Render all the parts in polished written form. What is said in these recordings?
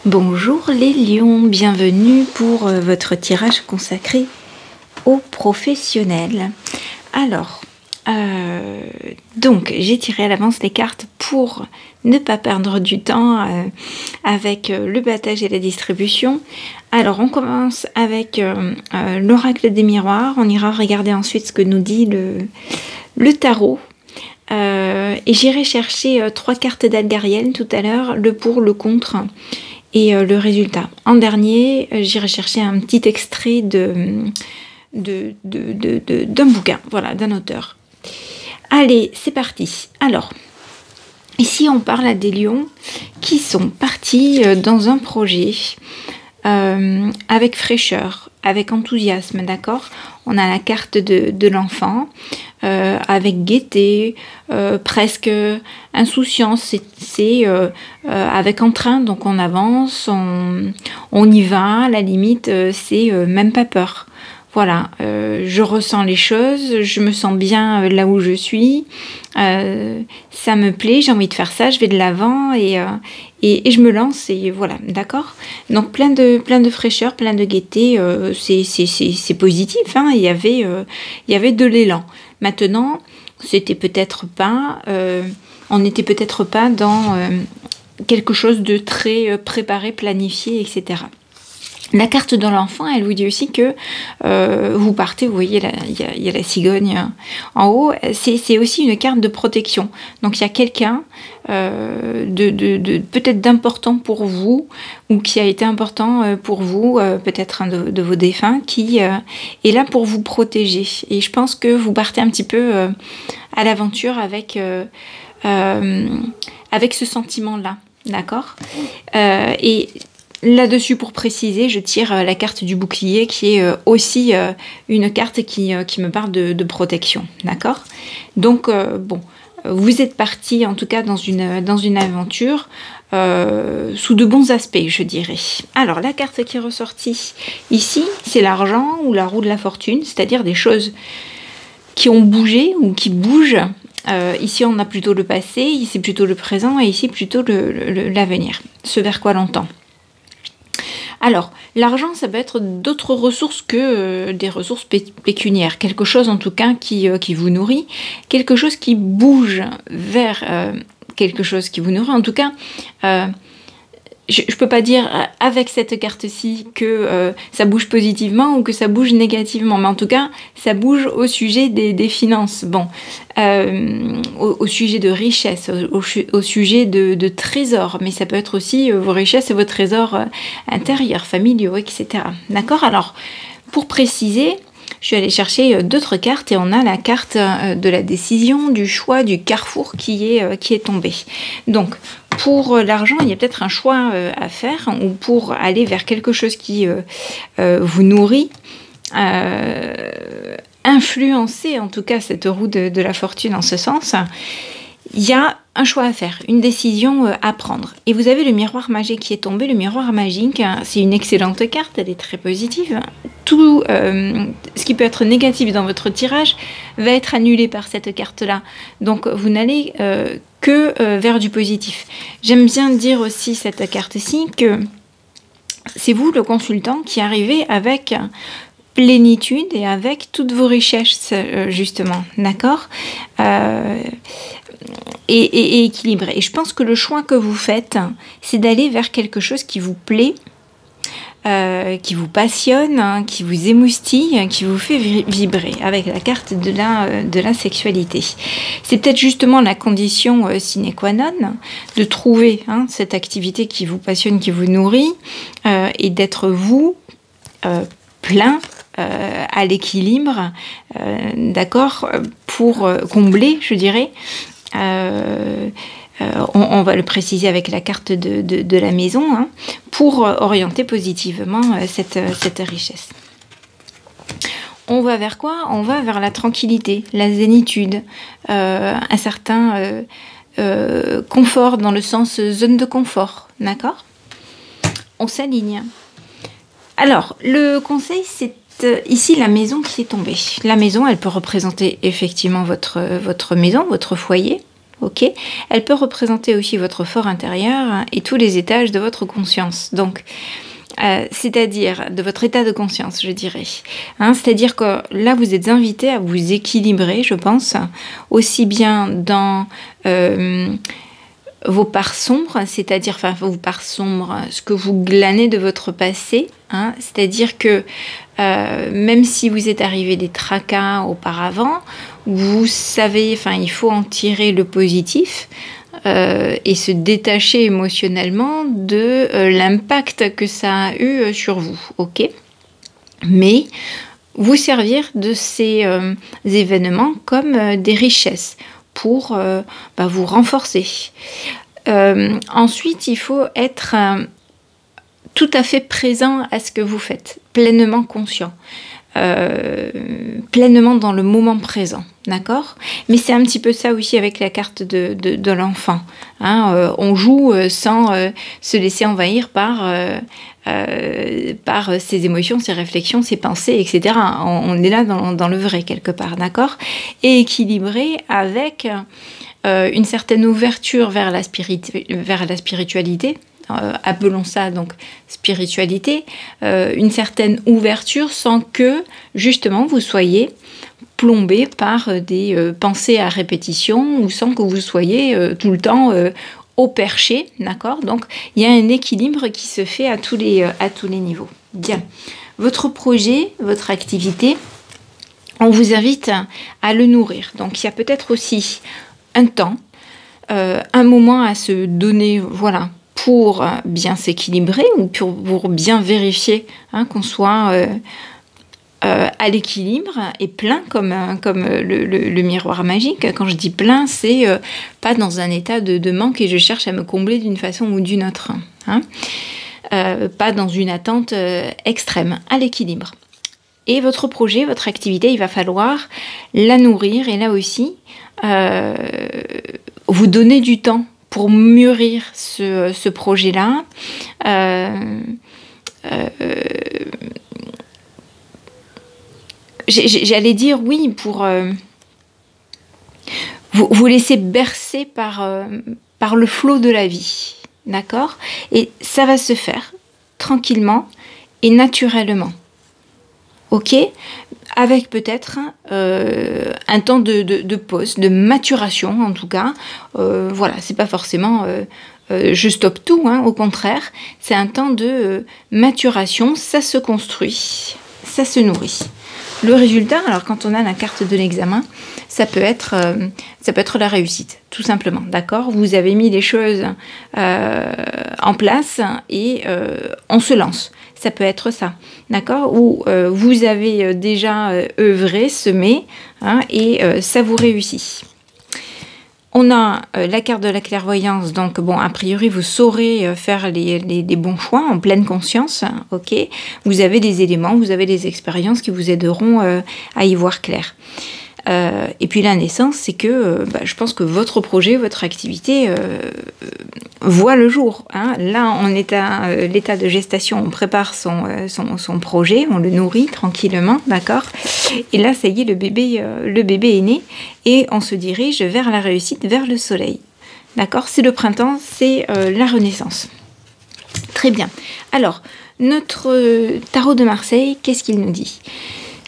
Bonjour les lions, bienvenue pour votre tirage consacré aux professionnels. Alors, donc j'ai tiré à l'avance les cartes pour ne pas perdre du temps avec le battage et la distribution. Alors on commence avec l'oracle des miroirs, on ira regarder ensuite ce que nous dit le tarot. Et j'irai chercher 3 cartes d'Algariel tout à l'heure, le pour, le contre et le résultat. En dernier, j'irai chercher un petit extrait d'un bouquin, voilà, d'un auteur. Allez, c'est parti. Alors, ici on parle à des lions qui sont partis dans un projet avec fraîcheur, avec enthousiasme, d'accord? On a la carte de l'enfant, avec gaieté, presque insouciance, c'est avec entrain, donc on avance, on y va, à la limite, c'est même pas peur. Voilà, je ressens les choses, je me sens bien là où je suis, ça me plaît, j'ai envie de faire ça, je vais de l'avant et je me lance et voilà, d'accord? Donc plein de fraîcheur, plein de gaieté, c'est positif, hein, il y avait de l'élan. Maintenant, c'était peut-être pas, on n'était peut-être pas dans quelque chose de très préparé, planifié, etc. La carte de l'enfant, elle vous dit aussi que vous partez, vous voyez, il y a la cigogne en haut, c'est aussi une carte de protection. Donc il y a quelqu'un peut-être d'important pour vous, ou qui a été important pour vous, peut-être un de vos défunts, qui est là pour vous protéger. Et je pense que vous partez un petit peu à l'aventure avec ce sentiment-là, d'accord? Et là-dessus, pour préciser, je tire la carte du bouclier qui est aussi une carte qui me parle de protection, d'accord? Donc, bon, vous êtes parti en tout cas dans une aventure sous de bons aspects, je dirais. Alors, la carte qui est ressortie ici, c'est l'argent ou la roue de la fortune, c'est-à-dire des choses qui ont bougé ou qui bougent. Ici, on a plutôt le passé, ici plutôt le présent et ici plutôt l'avenir, ce vers quoi l'on tend. Alors, l'argent, ça peut être d'autres ressources que des ressources pécuniaires. Quelque chose, en tout cas, qui vous nourrit. Quelque chose qui bouge vers quelque chose qui vous nourrit. En tout cas, je ne peux pas dire avec cette carte-ci que ça bouge positivement ou que ça bouge négativement. Mais en tout cas, ça bouge au sujet des finances. Bon, au sujet de richesse, au sujet de trésors. Mais ça peut être aussi vos richesses et vos trésors intérieurs, familiaux, etc. D'accord? Alors, pour préciser, je suis allée chercher d'autres cartes et on a la carte de la décision, du choix, du carrefour qui est tombée. Donc, pour l'argent, il y a peut-être un choix à faire, ou pour aller vers quelque chose qui vous nourrit, influencer en tout cas cette roue de la fortune en ce sens. Il y a un choix à faire, une décision à prendre. Et vous avez le miroir magique qui est tombé. Le miroir magique, c'est une excellente carte, elle est très positive. Tout ce qui peut être négatif dans votre tirage va être annulé par cette carte-là. Donc vous n'allez que vers du positif. J'aime bien dire aussi cette carte-ci que c'est vous, le consultant, qui arrivez avec plénitude et avec toutes vos richesses, justement, d'accord, et équilibré. Et je pense que le choix que vous faites, c'est d'aller vers quelque chose qui vous plaît, qui vous passionne, qui vous émoustille, qui vous fait vibrer, avec la carte de la sexualité. C'est peut-être justement la condition sine qua non de trouver cette activité qui vous passionne, qui vous nourrit, et d'être vous plein, à l'équilibre, d'accord, pour combler, je dirais. On va le préciser avec la carte de la maison, pour orienter positivement cette richesse. On va vers quoi? On va vers la tranquillité, la zénitude, un certain confort dans le sens zone de confort, d'accord? On s'aligne. Alors, le conseil, c'est ici la maison qui est tombée. La maison, elle peut représenter effectivement votre maison, votre foyer. ok? Elle peut représenter aussi votre fort intérieur et tous les étages de votre conscience. Donc, c'est-à-dire de votre état de conscience, je dirais. Hein, c'est-à-dire que là, vous êtes invité à vous équilibrer, je pense, aussi bien dans vos parts sombres, c'est-à-dire, enfin, vos parts sombres, ce que vous glanez de votre passé, hein, c'est-à-dire que même si vous êtes arrivé des tracas auparavant, vous savez, enfin, il faut en tirer le positif et se détacher émotionnellement de l'impact que ça a eu sur vous, ok? Mais vous servir de ces événements comme des richesses pour vous renforcer. Ensuite, il faut être tout à fait présent à ce que vous faites, pleinement conscient, pleinement dans le moment présent, d'accord? Mais c'est un petit peu ça aussi avec la carte de l'enfant. Hein, on joue sans se laisser envahir par ses émotions, ses réflexions, ses pensées, etc. On est là dans le vrai quelque part, d'accord? Et équilibré avec une certaine ouverture vers la spiritualité, appelons ça donc spiritualité, une certaine ouverture sans que justement vous soyez plombé par des pensées à répétition ou sans que vous soyez tout le temps au perché, d'accord? Donc il y a un équilibre qui se fait à tous les niveaux. Bien, votre projet, votre activité, on vous invite à le nourrir. Donc il y a peut-être aussi un temps, un moment à se donner, voilà, pour bien s'équilibrer ou pour bien vérifier qu'on soit à l'équilibre et plein comme le miroir magique. Quand je dis plein, c'est pas dans un état de manque et je cherche à me combler d'une façon ou d'une autre. Hein. Pas dans une attente extrême, à l'équilibre. Et votre projet, votre activité, il va falloir la nourrir et là aussi, vous donner du temps pour mûrir ce projet-là. J'allais dire oui, pour vous laisser bercer par le flot de la vie, d'accord? Et ça va se faire tranquillement et naturellement, ok? Avec peut-être un temps de pause, de maturation en tout cas. Voilà, c'est pas forcément je stoppe tout, hein, au contraire, c'est un temps de maturation, ça se construit, ça se nourrit. Le résultat, alors quand on a la carte de l'examen, ça peut être la réussite, tout simplement, d'accord? Vous avez mis les choses en place et on se lance. Ça peut être ça, d'accord? Ou vous avez déjà œuvré, semé, hein, et ça vous réussit. On a la carte de la clairvoyance, donc bon, a priori, vous saurez faire les bons choix en pleine conscience, hein, ok? Vous avez des éléments, vous avez des expériences qui vous aideront à y voir clair. Et puis la naissance, c'est que je pense que votre projet, votre activité voit le jour. Hein. Là, on est à l'état de gestation, on prépare son projet, on le nourrit tranquillement, d'accord? Et là, ça y est, le bébé est né et on se dirige vers la réussite, vers le soleil. D'accord? C'est le printemps, c'est la renaissance. Très bien. Alors, notre tarot de Marseille, qu'est-ce qu'il nous dit ?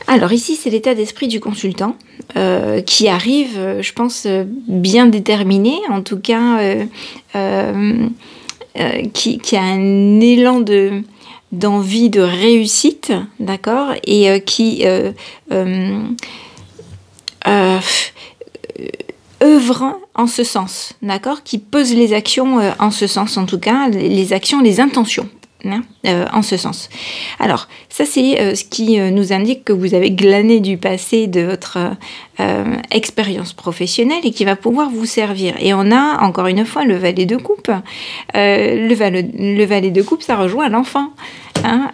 Alors ici, c'est l'état d'esprit du consultant qui arrive, je pense, bien déterminé, en tout cas, qui a un élan d'envie de réussite, d'accord, et qui œuvre en ce sens, d'accord, qui pose les actions en ce sens, en tout cas, les actions, les intentions. En ce sens. Alors, ça c'est ce qui nous indique que vous avez glané du passé de votre expérience professionnelle et qui va pouvoir vous servir. Et on a, encore une fois, le valet de coupe. Le valet de coupe, ça rejoint l'enfant. Hein,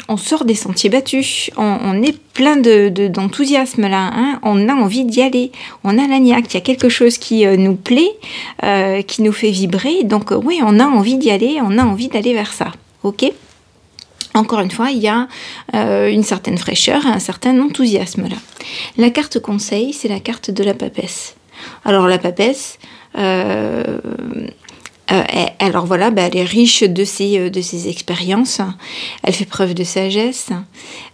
on sort des sentiers battus, on est plein d'enthousiasme là, hein, on a envie d'y aller, on a la niaque, il y a quelque chose qui nous plaît, qui nous fait vibrer, donc oui, on a envie d'y aller, on a envie d'aller vers ça. Ok. Encore une fois, il y a une certaine fraîcheur, un certain enthousiasme là. La carte conseil, c'est la carte de la papesse. Alors la papesse, Alors voilà, elle est riche de ses expériences, elle fait preuve de sagesse,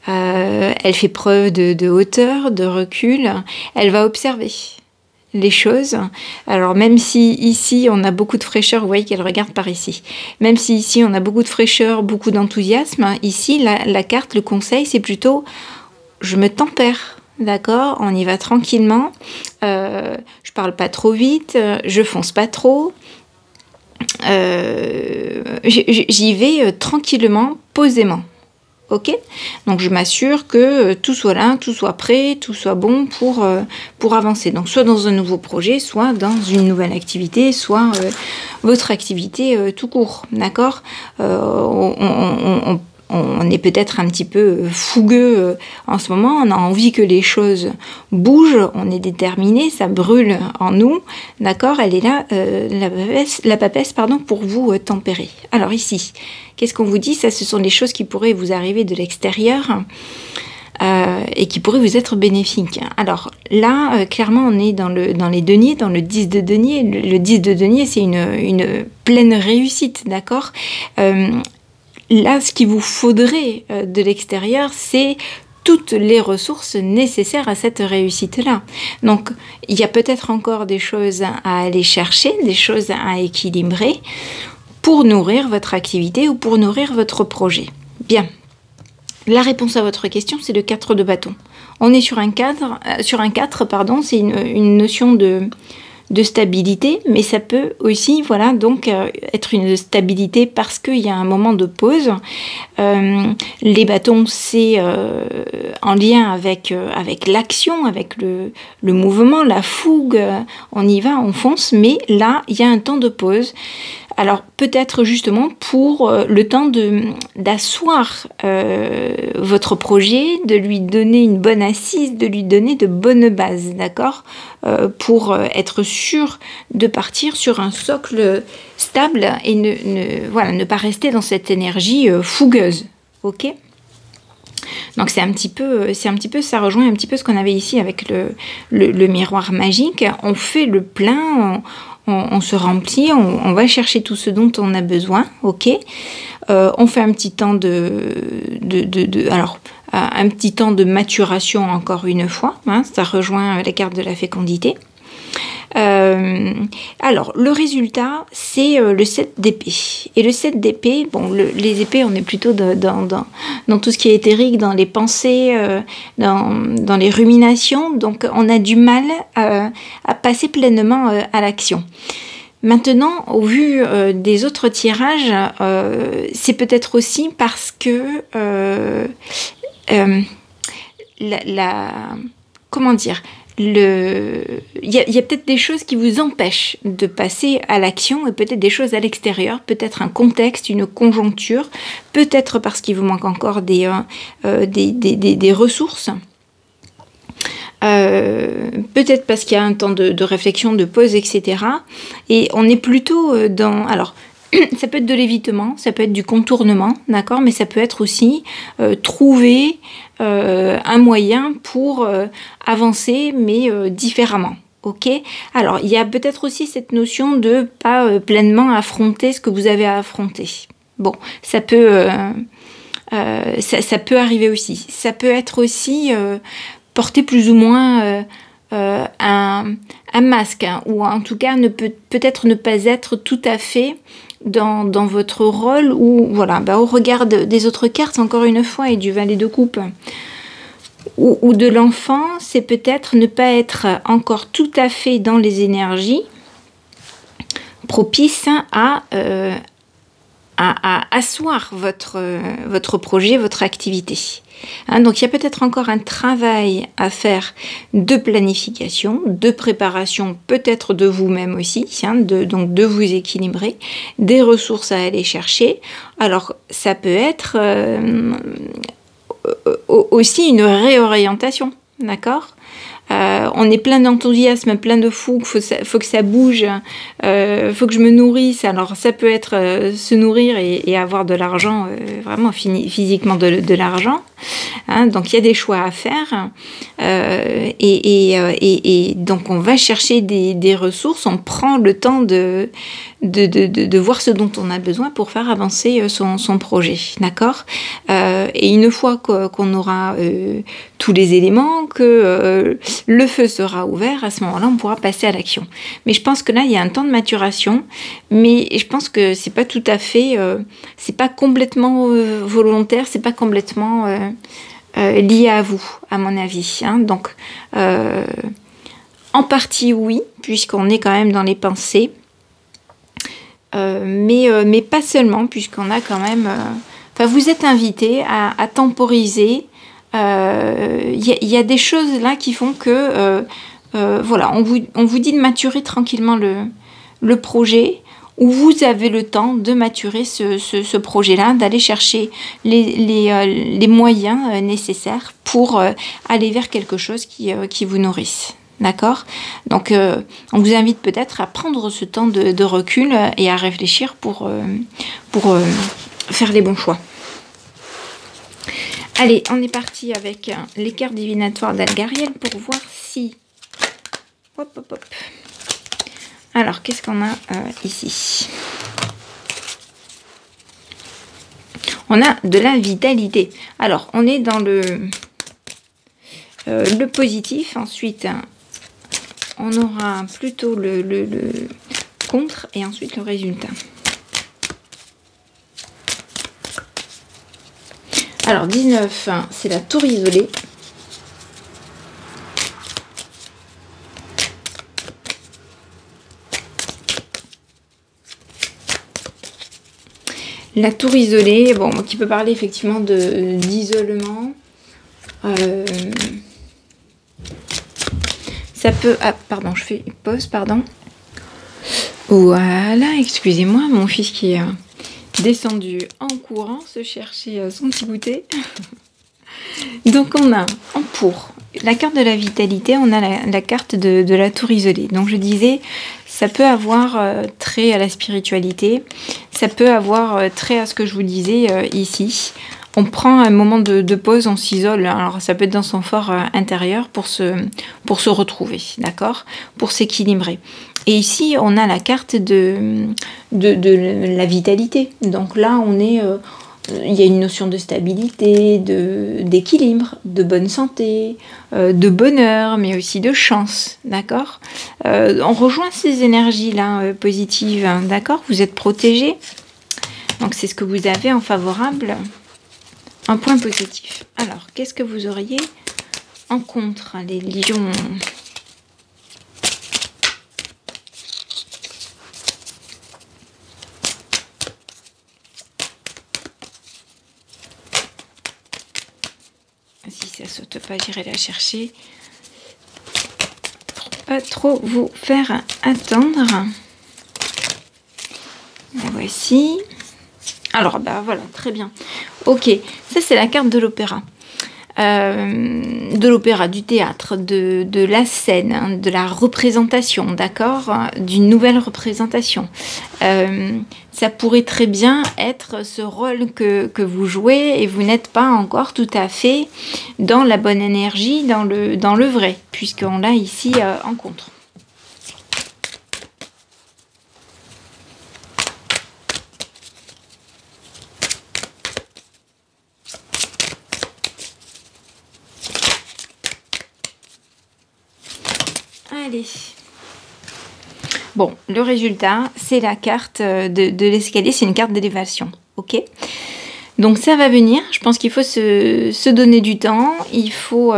elle fait preuve de hauteur, de recul, elle va observer les choses. Alors même si ici on a beaucoup de fraîcheur, vous voyez qu'elle regarde par ici, même si ici on a beaucoup de fraîcheur, beaucoup d'enthousiasme, ici la carte, le conseil, c'est plutôt je me tempère. D'accord, on y va tranquillement, je parle pas trop vite, je fonce pas trop, j'y vais tranquillement, posément. Ok, donc je m'assure que tout soit là, tout soit prêt, tout soit bon pour avancer. Donc soit dans un nouveau projet, soit dans une nouvelle activité, soit votre activité tout court. D'accord, on est peut-être un petit peu fougueux en ce moment, on a envie que les choses bougent, on est déterminé, ça brûle en nous, d'accord, elle est là, la papesse, pardon, pour vous tempérer. Alors ici, qu'est-ce qu'on vous dit? Ça, ce sont des choses qui pourraient vous arriver de l'extérieur et qui pourraient vous être bénéfiques. Alors là, clairement, on est dans les deniers, dans le 10 de denier. Le 10 de denier, c'est une pleine réussite, d'accord. Là, ce qu'il vous faudrait de l'extérieur, c'est toutes les ressources nécessaires à cette réussite-là. Donc, il y a peut-être encore des choses à aller chercher, des choses à équilibrer pour nourrir votre activité ou pour nourrir votre projet. Bien. La réponse à votre question, c'est le 4 de bâton. On est sur un 4, pardon, c'est une notion de stabilité, mais ça peut aussi, voilà, donc être une stabilité parce qu'il y a un moment de pause. Les bâtons, c'est en lien avec l'action, avec le mouvement, la fougue. On y va, on fonce, mais là, il y a un temps de pause. Alors peut-être justement pour le temps d'asseoir votre projet, de lui donner une bonne assise, de lui donner de bonnes bases, d'accord, pour être sûr de partir sur un socle stable et ne pas rester dans cette énergie fougueuse, ok? Donc c'est un petit peu, ça rejoint un petit peu ce qu'on avait ici avec le miroir magique. On fait le plein, on se remplit, on va chercher tout ce dont on a besoin, ok. On fait un petit temps un petit temps de maturation encore une fois, hein, ça rejoint les cartes de la fécondité. Alors, le résultat, c'est le 7 d'épée. Et le 7 d'épée, bon, les épées, on est plutôt dans tout ce qui est éthérique, dans les pensées, dans les ruminations. Donc, on a du mal à passer pleinement à l'action. Maintenant, au vu des autres tirages, c'est peut-être aussi parce que comment dire, il y a peut-être des choses qui vous empêchent de passer à l'action et peut-être des choses à l'extérieur, peut-être un contexte, une conjoncture, peut-être parce qu'il vous manque encore des ressources, peut-être parce qu'il y a un temps de réflexion, de pause, etc. Et on est plutôt dans... Alors, ça peut être de l'évitement, ça peut être du contournement, d'accord, mais ça peut être aussi trouver un moyen pour avancer, mais différemment. Ok. Alors, il y a peut-être aussi cette notion de pas pleinement affronter ce que vous avez à affronter. Bon, ça peut arriver aussi. Ça peut être aussi porter plus ou moins un masque, hein, ou en tout cas peut-être ne pas être tout à fait dans votre rôle, ou voilà, au regard des autres cartes, encore une fois, et du valet de coupe, ou de l'enfant, c'est peut-être ne pas être encore tout à fait dans les énergies propices à asseoir votre projet, votre activité. Hein, donc il y a peut-être encore un travail à faire de planification, de préparation, peut-être de vous-même aussi, hein, donc de vous équilibrer, des ressources à aller chercher. Alors ça peut être aussi une réorientation, d'accord ? on est plein d'enthousiasme, plein de fou, faut que ça bouge, faut que je me nourrisse. Alors ça peut être se nourrir et avoir de l'argent, vraiment physiquement de l'argent. Hein, donc il y a des choix à faire et donc on va chercher des ressources, on prend le temps de voir ce dont on a besoin pour faire avancer son projet, d'accord, et une fois qu'on aura tous les éléments, que le feu sera ouvert, à ce moment-là on pourra passer à l'action. Mais je pense que là il y a un temps de maturation, mais je pense que c'est pas tout à fait, c'est pas complètement volontaire, c'est pas complètement lié à vous, à mon avis, hein. Donc en partie oui, puisqu'on est quand même dans les pensées, mais pas seulement, puisqu'on a quand même... Enfin, vous êtes invité à temporiser. Y a des choses là qui font que... voilà, on vous dit de maturer tranquillement le projet, où vous avez le temps de maturer ce projet-là, d'aller chercher les moyens nécessaires pour aller vers quelque chose qui vous nourrisse. D'accord? Donc, on vous invite peut-être à prendre ce temps de recul et à réfléchir pour faire les bons choix. Allez, on est parti avec les cartes divinatoires d'Algariel pour voir si... Hop, hop, hop. Alors, qu'est-ce qu'on a ici? On a de la vitalité. Alors, on est dans le positif. Ensuite, on aura plutôt le contre et ensuite le résultat. Alors, 19, c'est la tour isolée. La tour isolée, bon, qui peut parler effectivement d'isolement. Ça peut... Ah, pardon, je fais une pause, pardon. Voilà, excusez-moi, mon fils qui est descendu en courant se chercher son petit goûter. Donc on a pour la carte de la vitalité, on a la carte de la tour isolée. Donc je disais, ça peut avoir trait à la spiritualité, ça peut avoir trait à ce que je vous disais ici. On prend un moment de pause, on s'isole, alors ça peut être dans son fort intérieur pour se retrouver, d'accord, pour s'équilibrer. Et ici, on a la carte de la vitalité. Donc là, on est... il y a une notion de stabilité, d'équilibre, de bonne santé, de bonheur, mais aussi de chance, d'accord. On rejoint ces énergies-là positives, hein, d'accord. Vous êtes protégés, donc c'est ce que vous avez en favorable, un point positif. Alors, qu'est-ce que vous auriez en contre, les lions? Si ça saute pas, j'irai la chercher pour pas trop vous faire attendre. La voici. Alors, bah voilà, très bien. Ok, ça c'est la carte de l'opéra. Du théâtre, de la scène, hein, de la représentation, d'accord, d'une nouvelle représentation. Ça pourrait très bien être ce rôle que vous jouez et vous n'êtes pas encore tout à fait dans la bonne énergie, dans le vrai, puisqu'on l'a ici en contre. Allez. Bon, le résultat, c'est la carte de l'escalier, c'est une carte d'élévation, ok? Donc ça va venir, je pense qu'il faut se donner du temps, il faut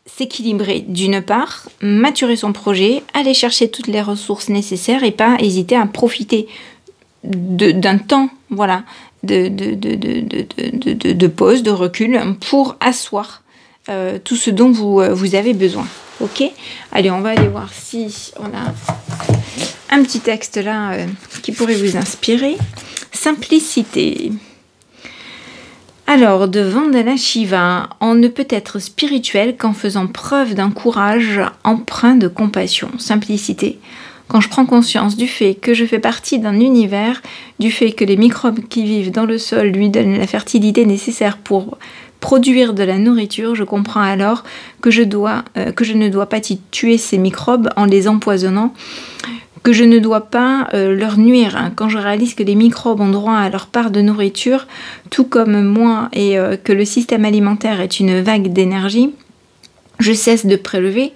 s'équilibrer d'une part, maturer son projet, aller chercher toutes les ressources nécessaires et pas hésiter à profiter d'un temps, voilà, de pause, de recul pour asseoir tout ce dont vous avez besoin. Ok, allez, on va aller voir si on a un petit texte là qui pourrait vous inspirer. Simplicité. Alors, de Vandana Shiva, on ne peut être spirituel qu'en faisant preuve d'un courage empreint de compassion, simplicité. Quand je prends conscience du fait que je fais partie d'un univers, du fait que les microbes qui vivent dans le sol lui donnent la fertilité nécessaire pour produire de la nourriture, je comprends alors que je ne dois pas tuer ces microbes en les empoisonnant, que je ne dois pas leur nuire. Quand je réalise que les microbes ont droit à leur part de nourriture, tout comme moi, et que le système alimentaire est une vague d'énergie, je cesse de prélever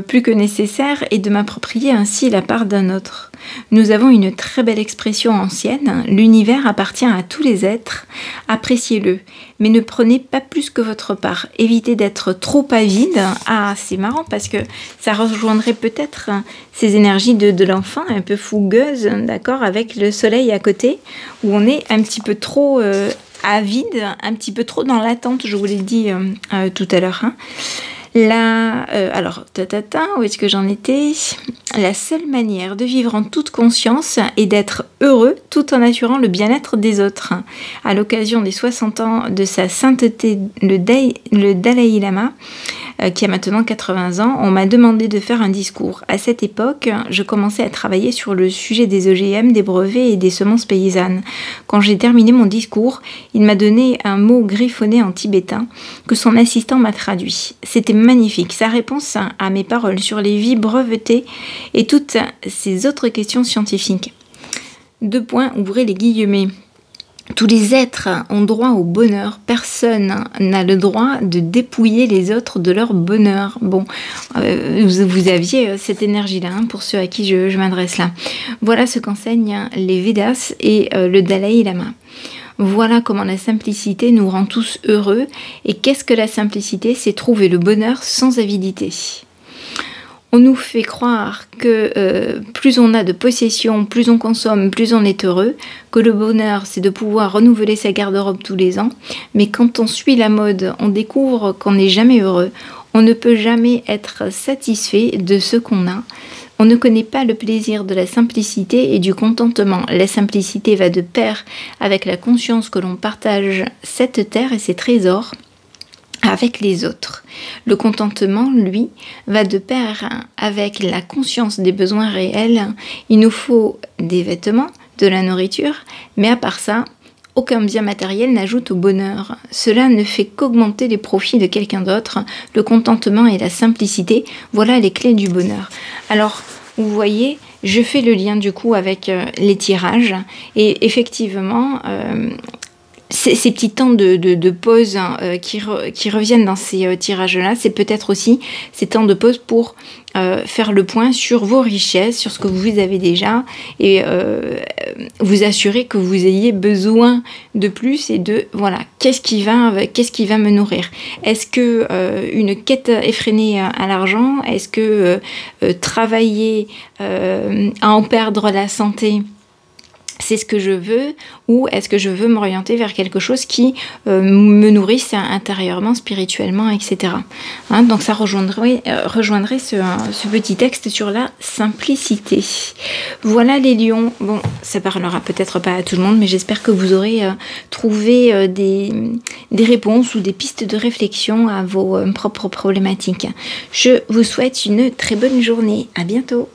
plus que nécessaire et de m'approprier ainsi la part d'un autre. Nous avons une très belle expression ancienne, l'univers appartient à tous les êtres, appréciez-le, mais ne prenez pas plus que votre part, évitez d'être trop avide. Ah, c'est marrant parce que ça rejoindrait peut-être ces énergies de l'enfant un peu fougueuse, d'accord, avec le soleil à côté, où on est un petit peu trop avide, un petit peu trop dans l'attente, je vous l'ai dit tout à l'heure, hein. Alors, où est-ce que j'en étais? La seule manière de vivre en toute conscience est d'être heureux tout en assurant le bien-être des autres. À l'occasion des 60 ans de sa sainteté, le Dalai Lama, qui a maintenant 80 ans, on m'a demandé de faire un discours. À cette époque, je commençais à travailler sur le sujet des OGM, des brevets et des semences paysannes. Quand j'ai terminé mon discours, il m'a donné un mot griffonné en tibétain que son assistant m'a traduit. C'était magnifique. Sa réponse à mes paroles sur les vies brevetées et toutes ces autres questions scientifiques. Ouvrez les guillemets. Tous les êtres ont droit au bonheur. Personne n'a le droit de dépouiller les autres de leur bonheur. Bon, vous aviez cette énergie-là, hein, pour ceux à qui je m'adresse là. Voilà ce qu'enseignent les Védas et le Dalai Lama. Voilà comment la simplicité nous rend tous heureux. Et qu'est-ce que la simplicité? C'est trouver le bonheur sans avidité. On nous fait croire que plus on a de possessions, plus on consomme, plus on est heureux, que le bonheur c'est de pouvoir renouveler sa garde-robe tous les ans, mais quand on suit la mode, on découvre qu'on n'est jamais heureux, on ne peut jamais être satisfait de ce qu'on a. On ne connaît pas le plaisir de la simplicité et du contentement. La simplicité va de pair avec la conscience que l'on partage cette terre et ses trésors avec les autres. Le contentement, lui, va de pair avec la conscience des besoins réels. Il nous faut des vêtements, de la nourriture, mais à part ça, aucun bien matériel n'ajoute au bonheur. Cela ne fait qu'augmenter les profits de quelqu'un d'autre. Le contentement et la simplicité, voilà les clés du bonheur. Alors, vous voyez, je fais le lien du coup avec les tirages, et effectivement, ces petits temps de pause qui reviennent dans ces tirages-là, c'est peut-être aussi ces temps de pause pour faire le point sur vos richesses, sur ce que vous avez déjà, et vous assurer que vous ayez besoin de plus et de, voilà, qu'est-ce qui va me nourrir? Est-ce que une quête effrénée à l'argent? Est-ce que travailler à en perdre la santé, c'est ce que je veux, ou est-ce que je veux m'orienter vers quelque chose qui me nourrisse intérieurement, spirituellement, etc. Hein, donc ça rejoindrait ce petit texte sur la simplicité. Voilà les lions. Bon, ça parlera peut-être pas à tout le monde, mais j'espère que vous aurez trouvé des réponses ou des pistes de réflexion à vos propres problématiques. Je vous souhaite une très bonne journée. À bientôt.